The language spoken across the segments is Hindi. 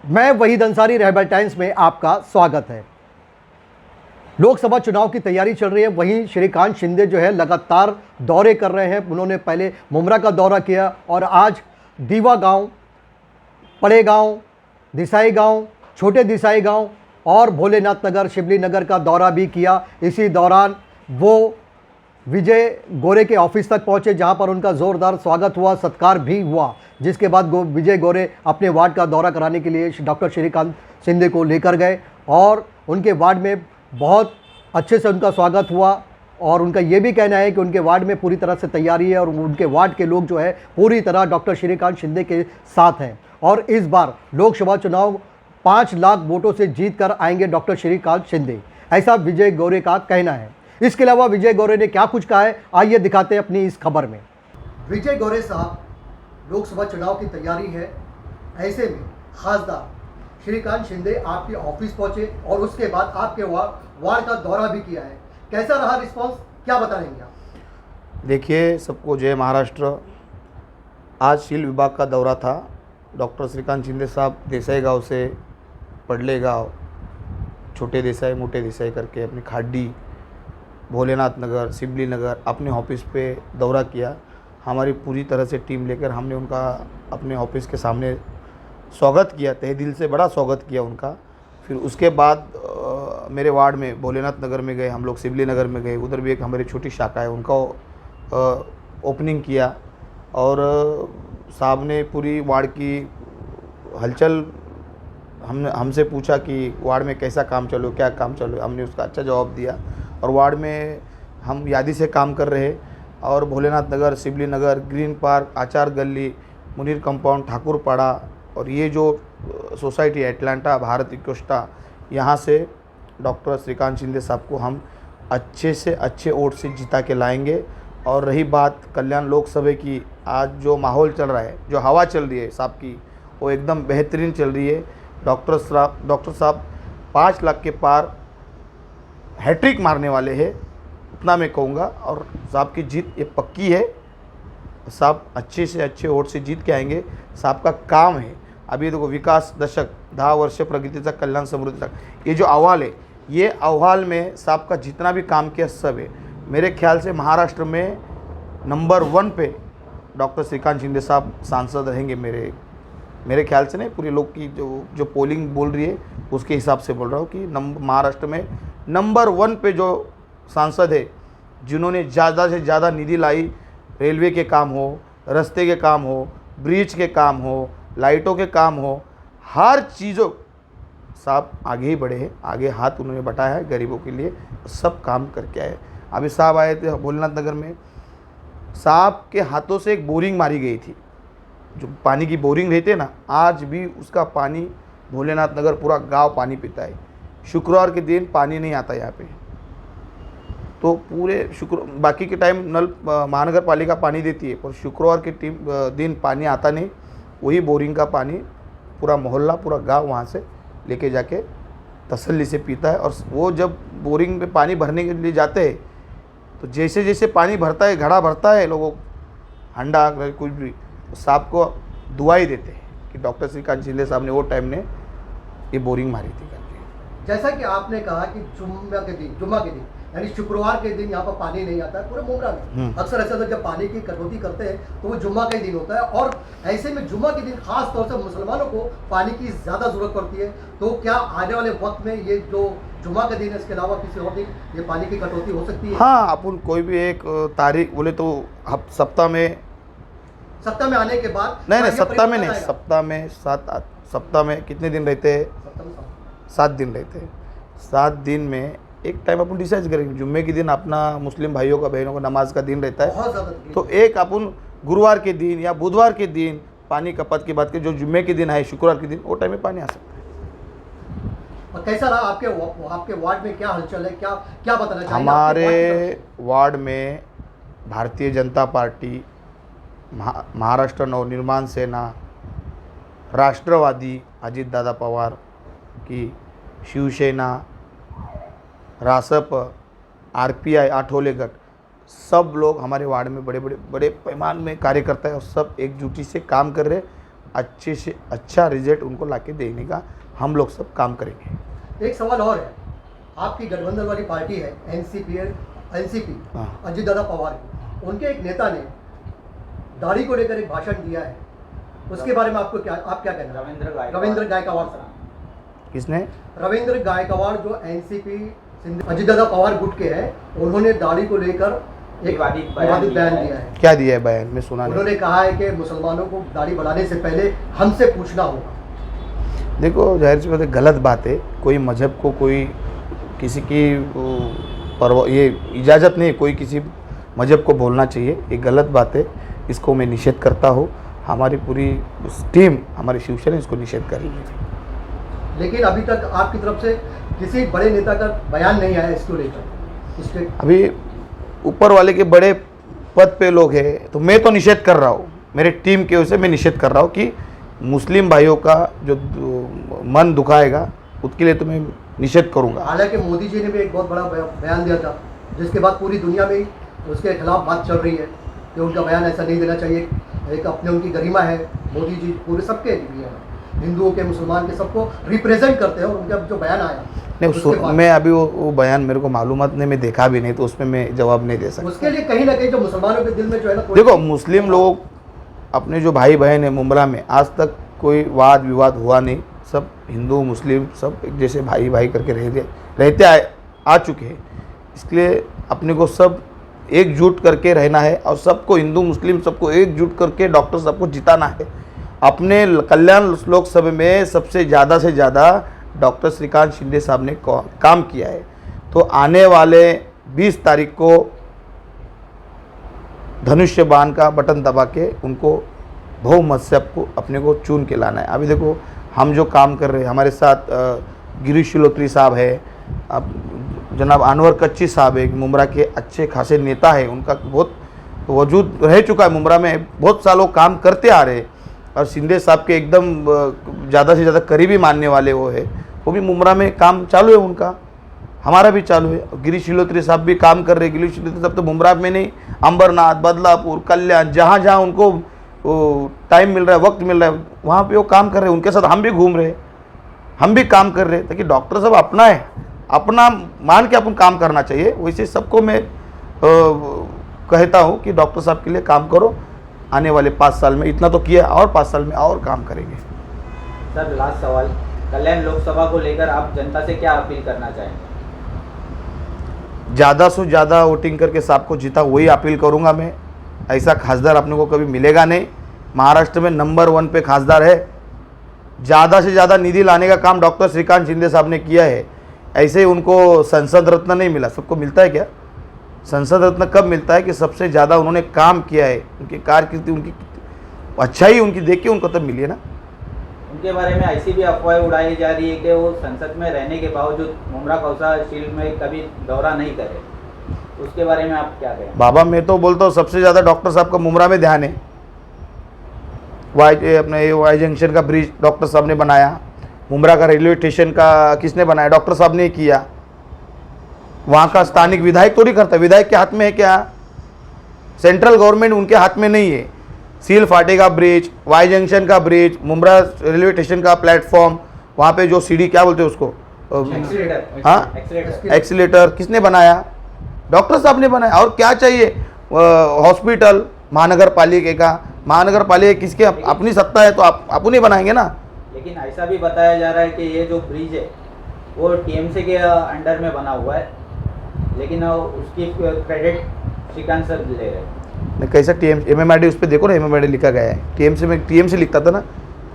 मैं वहीद अंसारी, रहबर टाइम्स में आपका स्वागत है। लोकसभा चुनाव की तैयारी चल रही है। वहीं श्रीकांत शिंदे जो है लगातार दौरे कर रहे हैं। उन्होंने पहले मुमरा का दौरा किया और आज दीवा गांव, पड़े गांव, दिसाई गांव, छोटे दिसाई गांव और भोलेनाथ नगर, शिवली नगर का दौरा भी किया। इसी दौरान वो विजय गोरे के ऑफिस तक पहुंचे, जहां पर उनका ज़ोरदार स्वागत हुआ, सत्कार भी हुआ। जिसके बाद विजय गोरे अपने वार्ड का दौरा कराने के लिए डॉक्टर श्रीकांत शिंदे को लेकर गए और उनके वार्ड में बहुत अच्छे से उनका स्वागत हुआ। और उनका ये भी कहना है कि उनके वार्ड में पूरी तरह से तैयारी है और उनके वार्ड के लोग जो है पूरी तरह डॉक्टर श्रीकांत शिंदे के साथ हैं। और इस बार लोकसभा चुनाव 5 लाख वोटों से जीत कर आएंगे डॉक्टर श्रीकांत शिंदे, ऐसा विजय गोरे का कहना है। इसके अलावा विजय गोरे ने क्या कुछ कहा है, आइए दिखाते हैं अपनी इस खबर में। विजय गोरे साहब, लोकसभा चुनाव की तैयारी है, ऐसे में खासदार श्रीकांत शिंदे आपके ऑफिस पहुंचे और उसके बाद आपके वार्ड का दौरा भी किया है। कैसा रहा रिस्पांस, क्या बताएंगे आप? देखिए, सबको जय महाराष्ट्र। आज शील विभाग का दौरा था। डॉक्टर श्रीकांत शिंदे साहब देसाई गांव से पडले गांव, छोटे देसाई, मोटे देसाई करके अपनी खाडी, भोलेनाथ नगर, शिवली नगर अपने ऑफिस पे दौरा किया। हमारी पूरी तरह से टीम लेकर हमने उनका अपने ऑफिस के सामने स्वागत किया, तहे दिल से बड़ा स्वागत किया उनका। फिर उसके बाद मेरे वार्ड में भोलेनाथ नगर में गए हम लोग, शिवली नगर में गए, उधर भी एक हमारी छोटी शाखा है, उनका ओपनिंग किया। और साहब ने पूरी वार्ड की हलचल हमसे पूछा कि वार्ड में कैसा काम चालू, क्या काम चालू है। हमने उसका अच्छा जवाब दिया। और वार्ड में हम यादी से काम कर रहे और भोलेनाथ नगर, शिवली नगर, ग्रीन पार्क, आचार गली, मुनीर कंपाउंड, ठाकुरपाड़ा और ये जो सोसाइटी एटलांटा भारत इकोस्टा, यहाँ से डॉक्टर श्रीकांत शिंदे साहब को हम अच्छे से अच्छे वोट से जिता के लाएंगे। और रही बात कल्याण लोकसभा की, आज जो माहौल चल रहा है, जो हवा चल रही है साहब की, वो एकदम बेहतरीन चल रही है। डॉक्टर साहब 5 लाख के पार हैट्रिक मारने वाले हैं, उतना मैं कहूँगा। और साहब की जीत ये पक्की है। साहब अच्छे से अच्छे वोट से जीत के आएंगे। साहब का काम है, अभी देखो, विकास दशक, 10 वर्ष प्रगतीचा कल्याण समृद्धी तक, ये जो अहवाल है, ये अहवाल में साहब का जितना भी काम किया सब है। मेरे ख्याल से महाराष्ट्र में नंबर 1 पे डॉक्टर श्रीकांत शिंदे साहब सांसद रहेंगे। मेरे ख्याल से नहीं, पूरे लोग की जो पोलिंग बोल रही है उसके हिसाब से बोल रहा हूँ कि महाराष्ट्र में नंबर 1 पे जो सांसद है, जिन्होंने ज़्यादा से ज़्यादा निधि लाई, रेलवे के काम हो, रास्ते के काम हो, ब्रिज के काम हो, लाइटों के काम हो, हर चीज़ों साहब आगे ही बढ़े हैं। आगे हाथ उन्होंने बटाया है गरीबों के लिए, सब काम करके आए। अभी साहब आए थे भोलेनाथ नगर में, साहब के हाथों से एक बोरिंग मारी गई थी, जो पानी की बोरिंग रहती है ना, आज भी उसका पानी भोलेनाथ नगर पूरा गांव पानी पीता है। शुक्रवार के दिन पानी नहीं आता यहाँ पे, तो पूरे बाकी के टाइम नल महानगर पालिका पानी देती है, पर शुक्रवार के दिन पानी आता नहीं। वही बोरिंग का पानी पूरा मोहल्ला, पूरा गांव वहाँ से लेके जाके तसल्ली से पीता है। और वो जब बोरिंग में पानी भरने के लिए जाते हैं, तो जैसे जैसे पानी भरता है, घड़ा भरता है, लोगों हंडा कुछ भी, साहब को दुआई देते हैं कि डॉक्टर श्रीकांत शिंदे साहब ने वो टाइम ने ये बोरिंग मारी थी करके। जैसा कि आपने कहा कि जुम्मा के दिन यानी शुक्रवार के दिन यहाँ पर पानी नहीं आता है पूरे मुमरा में। अक्सर ऐसा होता है जब पानी की कटौती करते हैं तो वो जुम्मा का ही दिन होता है, और ऐसे में जुम्मा के दिन खास तौर से मुसलमानों को पानी की ज़्यादा ज़रूरत पड़ती है। तो क्या आने वाले वक्त में ये जो जुम्मा का दिन है, इसके अलावा किसी और दिन ये पानी की कटौती हो सकती है? हाँ, अपन कोई भी एक तारीख बोले तो सप्ताह में आने के बाद नहीं, सप्ताह में नहीं, सप्ताह में कितने दिन रहते हैं? 7 दिन रहते हैं। 7 दिन में एक टाइम अपन डिसाइड करेंगे। जुम्मे के दिन अपना मुस्लिम भाइयों का, बहनों का नमाज का दिन रहता है, तो एक अपन गुरुवार के दिन या बुधवार के दिन पानी खपत की बात करें, जो जुम्मे के दिन है, शुक्रवार के दिन, वो टाइम में पानी आ सकता है। और कैसा रहा आपके वार्ड में, क्या हलचल है, क्या बताना चाहिए? हमारे वार्ड में भारतीय जनता पार्टी, महाराष्ट्र नवनिर्माण सेना, राष्ट्रवादी अजित दादा पवार की, शिवसेना, रासप, RPI, आठोले गट, सब लोग हमारे वार्ड में बड़े पैमाने में कार्यकर्ता है और सब एकजुटी से काम कर रहे। अच्छे से अच्छा रिजल्ट उनको लाके देने का हम लोग सब काम करेंगे। एक सवाल और है, आपकी गठबंधन वाली पार्टी है एनसीपी हाँ। अजीत दादा पवार की, उनके एक नेता ने दाढ़ी को लेकर एक भाषण दिया है, उसके बारे में आप क्या कहना है? रविंद्र गायकवाड़ साहब। किसने? रविंद्र गायकवाड़ जो एनसीपी अजीत दादा पवार गुट के हैं, उन्होंने दाढ़ी को लेकर एक विवादित बयान दिया है। क्या दिया है बयान में? सुना नहीं। उन्होंने कहा है कि मुसलमानों को दाढ़ी बढ़ाने से पहले हमसे पूछना होगा। देखो, जाहिर सी बात है, गलत बात है। कोई मजहब को कोई किसी की ये इजाज़त नहीं, कोई किसी मजहब को बोलना चाहिए, ये गलत बात है। इसको मैं निषेध करता हूँ। हमारी पूरी टीम, हमारी शिवसेना इसको निषेध करेगी। लेकिन अभी तक आपकी तरफ से किसी बड़े नेता का बयान नहीं आया इसको लेकर। अभी ऊपर वाले के बड़े पद पे लोग हैं, तो मैं तो निषेध कर रहा हूँ, मेरे टीम की ओर से मैं निषेध कर रहा हूँ कि मुस्लिम भाइयों का जो मन दुखाएगा उसके लिए तो मैं निषेध करूँगा। हालांकि मोदी जी ने भी एक बहुत बड़ा बयान दिया था, जिसके बाद पूरी दुनिया में उसके खिलाफ बात चल रही है कि उनका बयान ऐसा नहीं देना चाहिए। एक अपने उनकी गरिमा है, मोदी जी पूरे सबके लिए, हिंदुओं के मुसलमान के सबको रिप्रेजेंट करते हैं, और उनका जो बयान आया नहीं, मैं अभी वो बयान मेरे को मालूमात नहीं, मैं देखा भी नहीं, तो उसमें मैं जवाब नहीं दे सकता। उसके लिए कहीं ना कहीं जो मुसलमानों के दिल में जो है ना, देखो, मुस्लिम लोग अपने जो भाई बहन है मुमरा में, आज तक कोई वाद विवाद हुआ नहीं। सब हिंदू मुस्लिम सब एक जैसे भाई भाई करके रहते आ चुके हैं। इसलिए अपने को सब एकजुट करके रहना है, और सबको, हिंदू मुस्लिम सबको एकजुट करके डॉक्टर साहब को जिताना है। अपने कल्याण लोकसभा में सबसे ज़्यादा से ज़्यादा डॉक्टर श्रीकांत शिंदे साहब ने काम किया है। तो आने वाले 20 तारीख को धनुष्य बाण का बटन दबा के उनको बहुमत से आपको अपने को चुन के लाना है। अभी देखो, हम जो काम कर रहे हैं, हमारे साथ गिरीश शिलोत्री साहब है, अब जनाब अनवर कच्ची साहब है, मुमरा के अच्छे खासे नेता है, उनका बहुत वजूद रह चुका है मुमरा में, बहुत सालों काम करते आ रहे हैं। और शिंदे साहब के एकदम ज़्यादा से ज़्यादा करीबी मानने वाले वो भी मुमरा में काम चालू है उनका, हमारा भी चालू है। गिरीश शिलोत्री साहब भी काम कर रहे हैं। गिरीश शिलोत्री साहब तो मुमरा में नहीं, अंबरनाथ, बदलापुर, कल्याण, जहाँ जहाँ उनको टाइम मिल रहा है, वक्त मिल रहा है, वहाँ पे वो काम कर रहे हैं। उनके साथ हम भी घूम रहे हैं, हम भी काम कर रहे हैं, ताकि डॉक्टर साहब अपना है, अपना मान के अपन काम करना चाहिए। वैसे सबको मैं कहता हूँ कि डॉक्टर साहब के लिए काम करो। आने वाले 5 साल में इतना तो किया, और 5 साल में और काम करेंगे। सर, लास्ट सवाल, कल्याण लोकसभा को लेकर आप जनता से क्या अपील करना चाहेंगे? ज़्यादा से ज़्यादा वोटिंग करके साहब को जीता, वही अपील करूँगा मैं। ऐसा खासदार अपने को कभी मिलेगा नहीं। महाराष्ट्र में नंबर 1 पे खासदार है। ज़्यादा से ज़्यादा निधि लाने का काम डॉक्टर श्रीकांत शिंदे साहब ने किया है। ऐसे ही उनको संसद रत्न नहीं मिला, सबको मिलता है क्या? संसद रत्न कब मिलता है कि सबसे ज़्यादा उन्होंने काम किया है, उनकी कारकिर्दी, उनकी अच्छाई उनकी देख के उनको तब मिली है ना। उनके बारे में ऐसी भी अफवाहें उड़ाई जा रही है कि वो संसद में रहने के बावजूद मुमरा कौसा शील्ड में कभी दौरा नहीं करे, उसके बारे में आप क्या कहें? बाबा, मैं तो बोलता हूँ सबसे ज़्यादा डॉक्टर साहब का मुमरा में ध्यान है। वाई जंक्शन का ब्रिज डॉक्टर साहब ने बनाया, मुमरा का रेलवे स्टेशन का किसने बनाया? डॉक्टर साहब ने किया। वहाँ का स्थानिक विधायक तो नहीं करता, विधायक के हाथ में है क्या? सेंट्रल गवर्नमेंट उनके हाथ में नहीं है। सील फाटे का ब्रिज, वाई जंक्शन का ब्रिज, मुमरा रेलवे स्टेशन का प्लेटफॉर्म, वहाँ पे जो सीढ़ी क्या बोलते हैं उसको, हाँ, एक्सीलेटर किसने बनाया? डॉक्टर साहब ने बनाया। और क्या चाहिए? हॉस्पिटल महानगर पालिका किसके अपनी सत्ता है, तो आप अपनी बनाएंगे ना। लेकिन ऐसा भी बताया जा रहा है कि ये जो ब्रिज है वो टीएमसी के अंडर में बना हुआ है, लेकिन उसकी क्रेडिट श्रीकांत सर ले रहे हैं। कैसा MMRD, उस पर देखो ना, MMRD लिखा गया है। TMC लिखता था ना,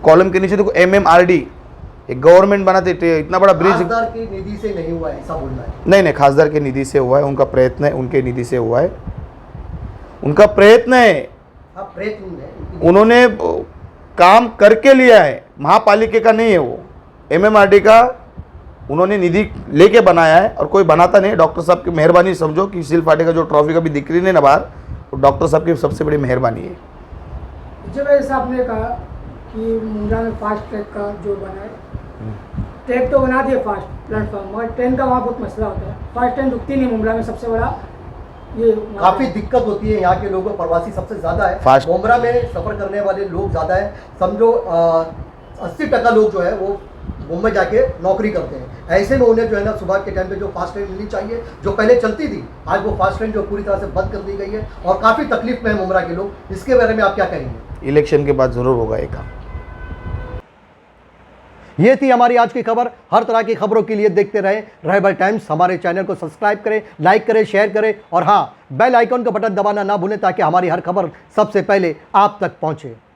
कॉलम के नीचे देखो MMRD, एक गवर्नमेंट बनाते, इतना बड़ा ब्रिज खासदार की निधि से नहीं हुआ है, ऐसा बोलना है? नहीं, खासदार के निधि से हुआ है, उनका प्रयत्न है, उनके निधि से हुआ है, उनका प्रयत्न है। उन्होंने काम करके लिया है, महापालिका का नहीं है वो, MMRD का उन्होंने निधि लेके बनाया है, और कोई बनाता नहीं। डॉक्टर साहब की मेहरबानी समझो कि सील फाटे का जो ट्रॉफी कभी दिख रही नहीं ना बाहर, तो डॉक्टर साहब की सबसे बड़ी मेहरबानी है। जब ऐसा आपने कहा कि मुंद्रा में फास्ट ट्रैक का जो बना है, ट्रैक तो बना दिए फास्ट प्लेटफॉर्म, मगर ट्रेन का वहाँ बहुत मसला होता है। फास्ट ट्रेन रुकती नहीं मुंद्रा में, सबसे बड़ा ये काफी दिक्कत होती है यहाँ के लोगों को, प्रवासी सबसे ज्यादा है। Fast- मुमरा में सफर करने वाले लोग ज्यादा है, समझो 80% लोग जो है वो मुंबई जाके नौकरी करते हैं। ऐसे में उन्हें जो है ना सुबह के टाइम पे जो फास्ट ट्रेन मिलनी चाहिए, जो पहले चलती थी, आज वो फास्ट ट्रेन जो पूरी तरह से बंद कर दी गई है और काफी तकलीफ में है मुमरा के लोग। इसके बारे में आप क्या कहेंगे? इलेक्शन के बाद ज़रूर होगा ये काम। ये थी हमारी आज की खबर। हर तरह की खबरों के लिए देखते रहें रहबर टाइम्स। हमारे चैनल को सब्सक्राइब करें, लाइक करें, शेयर करें और हाँ, बेल आइकन का बटन दबाना ना भूलें ताकि हमारी हर खबर सबसे पहले आप तक पहुंचे।